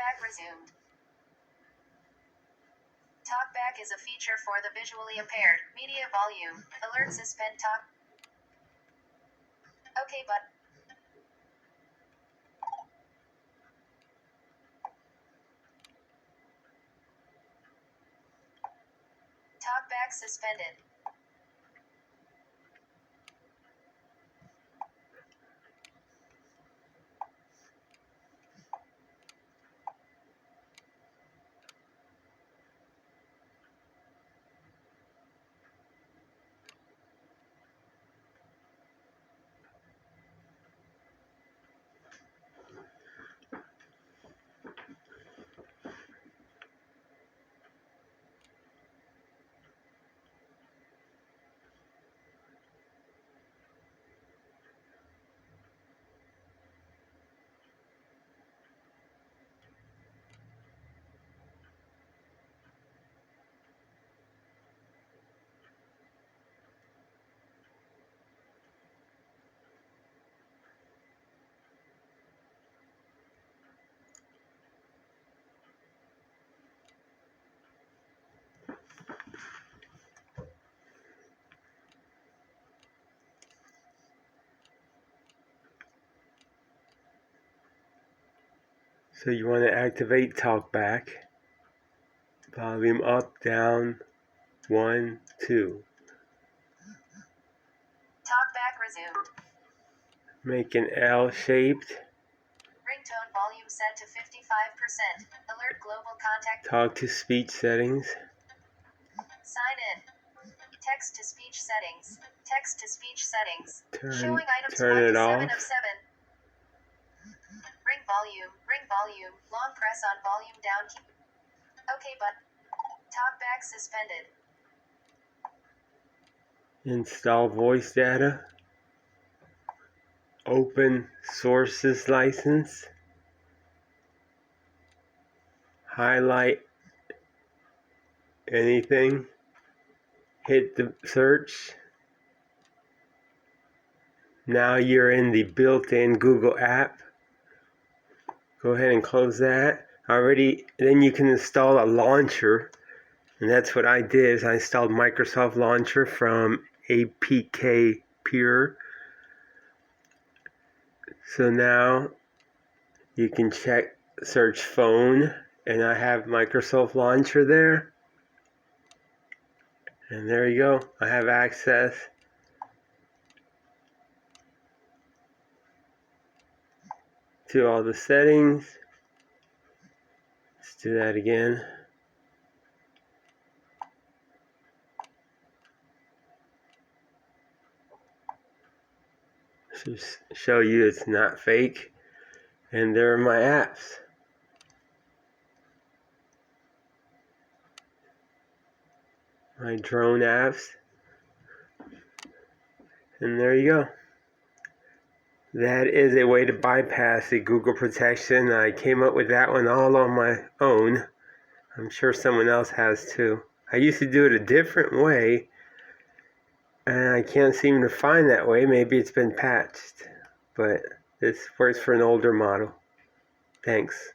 Talkback resumed. Talkback is a feature for the visually impaired. Media volume. Alert suspend talk. Okay, but. Talkback suspended. So you want to activate talkback. Volume up, down, 1, 2. Talkback resumed. Make an L-shaped. Ringtone volume set to 55%. Alert global contact. Talk to speech settings. Sign in. Text to speech settings. Text to speech settings. Showing items Turn 1 it to 7 off. of 7. Ring volume. Ring volume. Long press on volume down key. Okay, but. Talkback suspended. Install voice data. Open sources license. Highlight anything. Hit the search. Now you're in the built-in Google app. Go ahead and close that. Then you can install a launcher. And that's what I did, is I installed Microsoft Launcher from APK Pure. So now you can search phone, and I have Microsoft Launcher there. And there you go. I have access to all the settings. Let's do that again. Just show you it's not fake. And there are my apps. My drone apps. And there you go. That is a way to bypass the Google protection. I came up with that one all on my own. I'm sure someone else has too. I used to do it a different way, and I can't seem to find that way. Maybe it's been patched, but this works for an older model. Thanks.